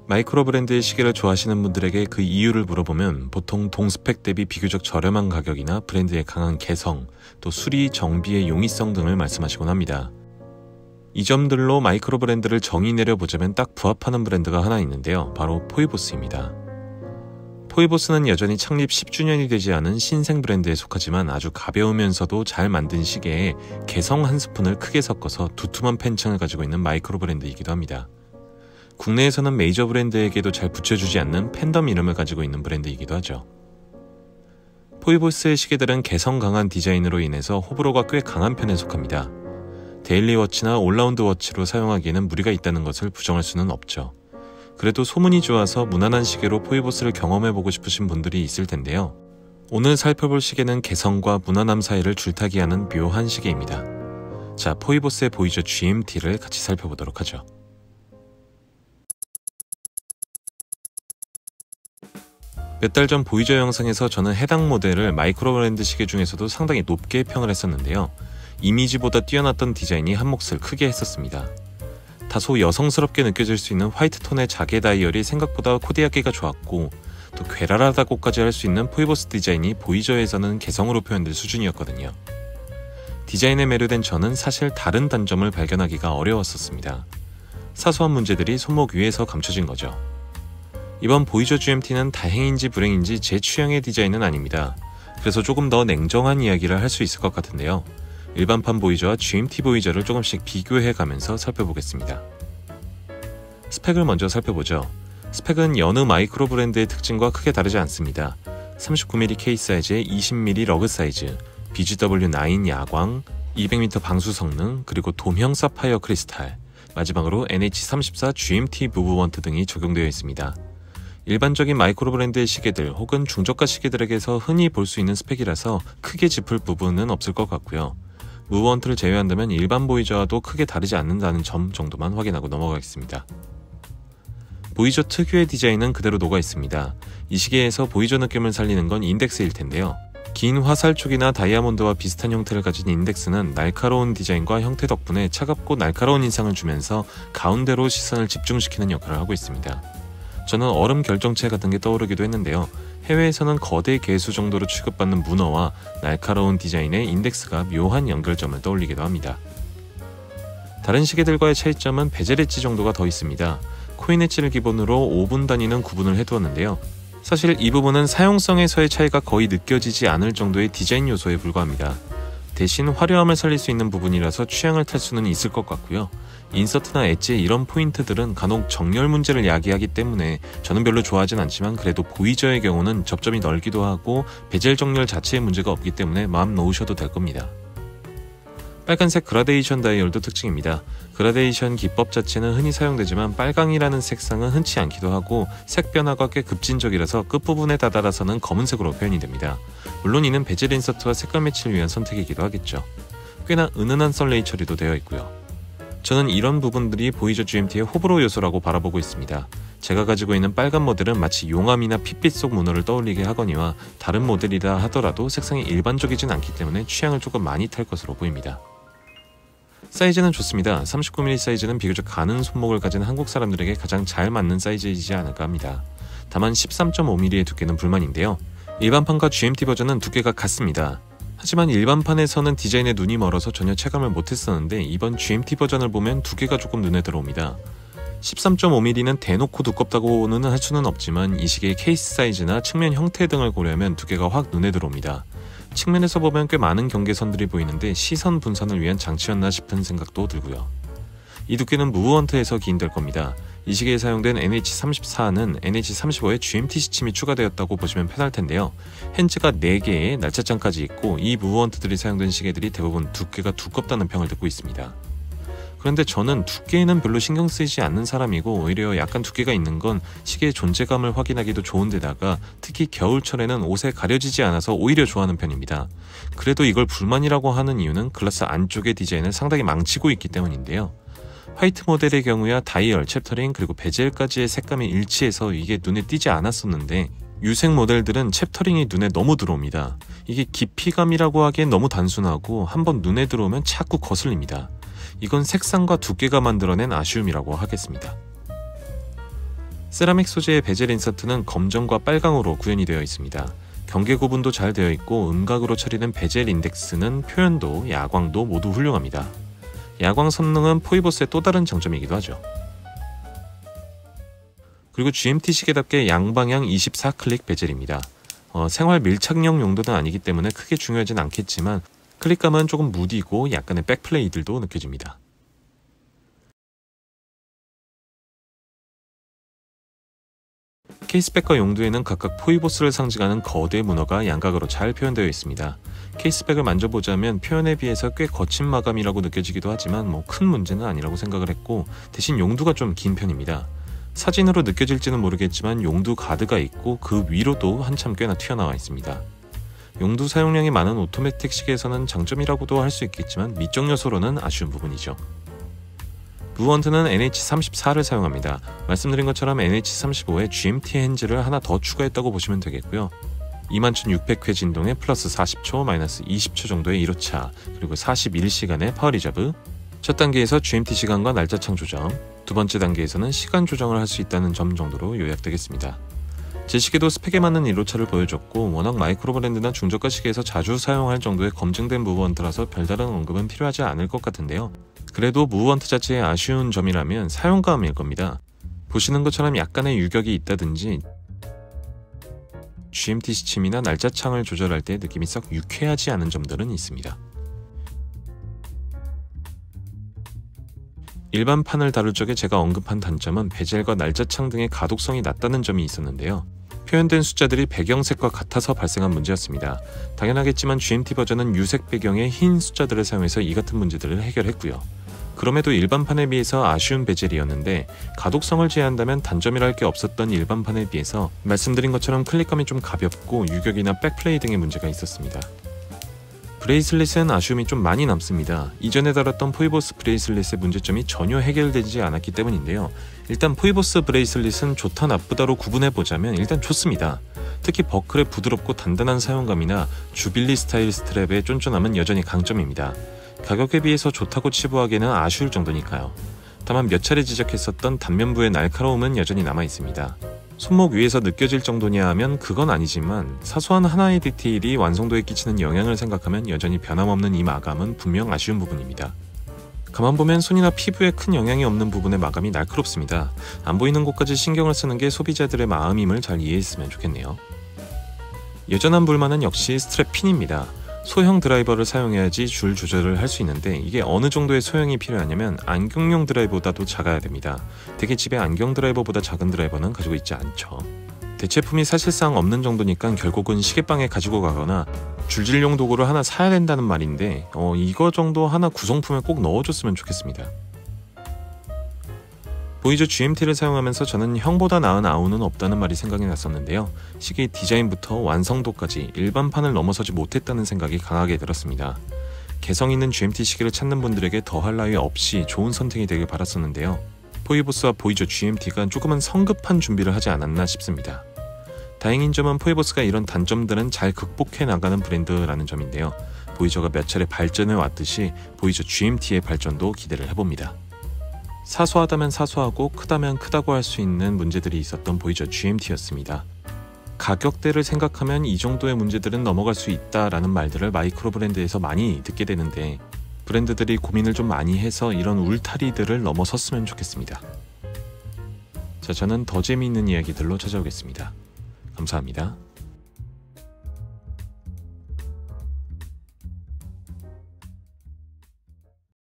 마이크로 브랜드의 시계를 좋아하시는 분들에게 그 이유를 물어보면 보통 동스펙 대비 비교적 저렴한 가격이나 브랜드의 강한 개성, 또 수리, 정비의 용이성 등을 말씀하시곤 합니다. 이 점들로 마이크로 브랜드를 정의 내려보자면 딱 부합하는 브랜드가 하나 있는데요. 바로 포이보스입니다. 포이보스는 여전히 창립 10주년이 되지 않은 신생 브랜드에 속하지만 아주 가벼우면서도 잘 만든 시계에 개성 한 스푼을 크게 섞어서 두툼한 팬층을 가지고 있는 마이크로 브랜드이기도 합니다. 국내에서는 메이저 브랜드에게도 잘 붙여주지 않는 팬덤 이름을 가지고 있는 브랜드이기도 하죠. 포이보스의 시계들은 개성 강한 디자인으로 인해서 호불호가 꽤 강한 편에 속합니다. 데일리 워치나 올라운드 워치로 사용하기에는 무리가 있다는 것을 부정할 수는 없죠. 그래도 소문이 좋아서 무난한 시계로 포이보스를 경험해보고 싶으신 분들이 있을 텐데요. 오늘 살펴볼 시계는 개성과 무난함 사이를 줄타기하는 묘한 시계입니다. 자, 포이보스의 보이저 GMT를 같이 살펴보도록 하죠. 몇 달 전 보이저 영상에서 저는 해당 모델을 마이크로 브랜드 시계 중에서도 상당히 높게 평을 했었는데요. 이미지보다 뛰어났던 디자인이 한몫을 크게 했었습니다. 다소 여성스럽게 느껴질 수 있는 화이트 톤의 자개 다이얼이 생각보다 코디하기가 좋았고 또 괴랄하다고까지 할 수 있는 포이보스 디자인이 보이저에서는 개성으로 표현될 수준이었거든요. 디자인에 매료된 저는 사실 다른 단점을 발견하기가 어려웠었습니다. 사소한 문제들이 손목 위에서 감춰진 거죠. 이번 보이저 GMT는 다행인지 불행인지 제 취향의 디자인은 아닙니다. 그래서 조금 더 냉정한 이야기를 할 수 있을 것 같은데요. 일반판 보이저와 GMT 보이저를 조금씩 비교해가면서 살펴보겠습니다. 스펙을 먼저 살펴보죠. 스펙은 여느 마이크로 브랜드의 특징과 크게 다르지 않습니다. 39mm 케이스 사이즈에 20mm 러그 사이즈, BGW9 야광, 200m 방수 성능, 그리고 돔형 사파이어 크리스탈, 마지막으로 NH34 GMT 무브먼트 등이 적용되어 있습니다. 일반적인 마이크로 브랜드의 시계들 혹은 중저가 시계들에게서 흔히 볼 수 있는 스펙이라서 크게 짚을 부분은 없을 것 같고요. 무브먼트를 제외한다면 일반 보이저와도 크게 다르지 않는다는 점 정도만 확인하고 넘어가겠습니다. 보이저 특유의 디자인은 그대로 녹아 있습니다. 이 시계에서 보이저 느낌을 살리는 건 인덱스일 텐데요. 긴 화살촉이나 다이아몬드와 비슷한 형태를 가진 인덱스는 날카로운 디자인과 형태 덕분에 차갑고 날카로운 인상을 주면서 가운데로 시선을 집중시키는 역할을 하고 있습니다. 저는 얼음 결정체 같은 게 떠오르기도 했는데요. 해외에서는 거대 개수 정도로 취급받는 문어와 날카로운 디자인의 인덱스가 묘한 연결점을 떠올리기도 합니다. 다른 시계들과의 차이점은 베젤 엣지 정도가 더 있습니다. 코인 엣지를 기본으로 5분 단위는 구분을 해두었는데요. 사실 이 부분은 사용성에서의 차이가 거의 느껴지지 않을 정도의 디자인 요소에 불과합니다. 대신 화려함을 살릴 수 있는 부분이라서 취향을 탈 수는 있을 것 같고요. 인서트나 엣지의 이런 포인트들은 간혹 정렬 문제를 야기하기 때문에 저는 별로 좋아하진 않지만 그래도 보이저의 경우는 접점이 넓기도 하고 베젤 정렬 자체에 문제가 없기 때문에 마음 놓으셔도 될 겁니다. 빨간색 그라데이션 다이얼도 특징입니다. 그라데이션 기법 자체는 흔히 사용되지만 빨강이라는 색상은 흔치 않기도 하고 색 변화가 꽤 급진적이라서 끝부분에 다다라서는 검은색으로 표현이 됩니다. 물론 이는 베젤 인서트와 색깔 매치를 위한 선택이기도 하겠죠. 꽤나 은은한 썰레이 처리도 되어 있고요. 저는 이런 부분들이 보이저 GMT의 호불호 요소라고 바라보고 있습니다. 제가 가지고 있는 빨간 모델은 마치 용암이나 핏빛 속 문어를 떠올리게 하거니와 다른 모델이라 하더라도 색상이 일반적이진 않기 때문에 취향을 조금 많이 탈 것으로 보입니다. 사이즈는 좋습니다. 39mm 사이즈는 비교적 가는 손목을 가진 한국 사람들에게 가장 잘 맞는 사이즈이지 않을까 합니다. 다만 13.5mm의 두께는 불만인데요. 일반판과 GMT 버전은 두께가 같습니다. 하지만 일반판에서는 디자인에 눈이 멀어서 전혀 체감을 못했었는데 이번 GMT 버전을 보면 두께가 조금 눈에 들어옵니다. 13.5mm는 대놓고 두껍다고는 할 수는 없지만 이 시계의 케이스 사이즈나 측면 형태 등을 고려하면 두께가 확 눈에 들어옵니다. 측면에서 보면 꽤 많은 경계선들이 보이는데 시선 분산을 위한 장치였나 싶은 생각도 들고요. 이 두께는 무브먼트에서 기인될 겁니다. 이 시계에 사용된 NH34는 NH35에 GMT 시침이 추가되었다고 보시면 편할 텐데요. 핸즈가 4개에 날짜장까지 있고 이 무브먼트들이 사용된 시계들이 대부분 두께가 두껍다는 평을 듣고 있습니다. 그런데 저는 두께에는 별로 신경 쓰이지 않는 사람이고 오히려 약간 두께가 있는 건 시계의 존재감을 확인하기도 좋은데다가 특히 겨울철에는 옷에 가려지지 않아서 오히려 좋아하는 편입니다. 그래도 이걸 불만이라고 하는 이유는 글라스 안쪽의 디자인을 상당히 망치고 있기 때문인데요. 화이트 모델의 경우야 다이얼, 챕터링 그리고 베젤까지의 색감이 일치해서 이게 눈에 띄지 않았었는데 유색 모델들은 챕터링이 눈에 너무 들어옵니다. 이게 깊이감이라고 하기엔 너무 단순하고 한번 눈에 들어오면 자꾸 거슬립니다. 이건 색상과 두께가 만들어낸 아쉬움이라고 하겠습니다. 세라믹 소재의 베젤 인서트는 검정과 빨강으로 구현이 되어 있습니다. 경계 구분도 잘 되어 있고 음각으로 처리된 베젤 인덱스는 표현도, 야광도 모두 훌륭합니다. 야광 성능은 포이보스의 또 다른 장점이기도 하죠. 그리고 GMT 시계답게 양방향 24클릭 베젤입니다. 생활 밀착용 용도는 아니기 때문에 크게 중요하진 않겠지만 클릭감은 조금 무디고 약간의 백플레이들도 느껴집니다. 케이스백과 용두에는 각각 포이보스를 상징하는 거대 문어가 양각으로 잘 표현되어 있습니다. 케이스백을 만져보자면 표현에 비해서 꽤 거친 마감이라고 느껴지기도 하지만 큰 문제는 아니라고 생각을 했고, 대신 용두가 좀 긴 편입니다. 사진으로 느껴질지는 모르겠지만 용두 가드가 있고 그 위로도 한참 꽤나 튀어나와 있습니다. 용두 사용량이 많은 오토매틱 시계에서는 장점이라고도 할 수 있겠지만 미적 요소로는 아쉬운 부분이죠. 무원트는 NH34를 사용합니다. 말씀드린 것처럼 NH35에 GMT 핸즈를 하나 더 추가했다고 보시면 되겠고요. 21,600회 진동에 플러스 40초, 마이너스 20초 정도의 1호차, 그리고 41시간의 파워 리저브. 첫 단계에서 GMT 시간과 날짜창 조정, 두 번째 단계에서는 시간 조정을 할 수 있다는 점 정도로 요약되겠습니다. 제 시계도 스펙에 맞는 1호차를 보여줬고, 워낙 마이크로 브랜드나 중저가 시계에서 자주 사용할 정도의 검증된 무브원트라서 별다른 언급은 필요하지 않을 것 같은데요. 그래도 무브원트 자체의 아쉬운 점이라면 사용감일 겁니다. 보시는 것처럼 약간의 유격이 있다든지 GMT 시침이나 날짜창을 조절할 때 느낌이 썩 유쾌하지 않은 점들은 있습니다. 일반 판을 다룰 적에 제가 언급한 단점은 베젤과 날짜창 등의 가독성이 낮다는 점이 있었는데요. 표현된 숫자들이 배경색과 같아서 발생한 문제였습니다. 당연하겠지만 GMT 버전은 유색 배경의 흰 숫자들을 사용해서 이 같은 문제들을 해결했고요. 그럼에도 일반판에 비해서 아쉬운 베젤이었는데, 가독성을 제외한다면 단점이랄 게 없었던 일반판에 비해서 말씀드린 것처럼 클릭감이 좀 가볍고 유격이나 백플레이 등의 문제가 있었습니다. 브레이슬릿은 아쉬움이 좀 많이 남습니다. 이전에 다뤘던 포이보스 브레이슬릿의 문제점이 전혀 해결되지 않았기 때문인데요. 일단 포이보스 브레이슬릿은 좋다 나쁘다로 구분해보자면 일단 좋습니다. 특히 버클의 부드럽고 단단한 사용감이나 주빌리 스타일 스트랩의 쫀쫀함은 여전히 강점입니다. 가격에 비해서 좋다고 치부하기에는 아쉬울 정도니까요. 다만 몇 차례 지적했었던 단면부의 날카로움은 여전히 남아있습니다. 손목 위에서 느껴질 정도냐 하면 그건 아니지만 사소한 하나의 디테일이 완성도에 끼치는 영향을 생각하면 여전히 변함없는 이 마감은 분명 아쉬운 부분입니다. 가만 보면 손이나 피부에 큰 영향이 없는 부분의 마감이 날카롭습니다. 안 보이는 곳까지 신경을 쓰는 게 소비자들의 마음임을 잘 이해했으면 좋겠네요. 여전한 불만은 역시 스트랩 핀입니다. 소형 드라이버를 사용해야지 줄 조절을 할 수 있는데, 이게 어느 정도의 소형이 필요하냐면 안경용 드라이버보다도 작아야 됩니다. 대개 집에 안경 드라이버보다 작은 드라이버는 가지고 있지 않죠. 대체품이 사실상 없는 정도니까 결국은 시계방에 가지고 가거나 줄질용 도구를 하나 사야 된다는 말인데, 이거 정도 하나 구성품에 꼭 넣어줬으면 좋겠습니다. 보이저 GMT를 사용하면서 저는 형보다 나은 아우는 없다는 말이 생각이 났었는데요. 시계 디자인부터 완성도까지 일반판을 넘어서지 못했다는 생각이 강하게 들었습니다. 개성 있는 GMT 시계를 찾는 분들에게 더할 나위 없이 좋은 선택이 되길 바랐었는데요. 포이보스와 보이저 GMT가 조금은 성급한 준비를 하지 않았나 싶습니다. 다행인 점은 포이보스가 이런 단점들은 잘 극복해 나가는 브랜드라는 점인데요. 보이저가 몇 차례 발전해 왔듯이 보이저 GMT의 발전도 기대를 해봅니다. 사소하다면 사소하고 크다면 크다고 할 수 있는 문제들이 있었던 보이저 GMT였습니다. 가격대를 생각하면 이 정도의 문제들은 넘어갈 수 있다라는 말들을 마이크로 브랜드에서 많이 듣게 되는데, 브랜드들이 고민을 좀 많이 해서 이런 울타리들을 넘어섰으면 좋겠습니다. 자, 저는 더 재미있는 이야기들로 찾아오겠습니다. 감사합니다.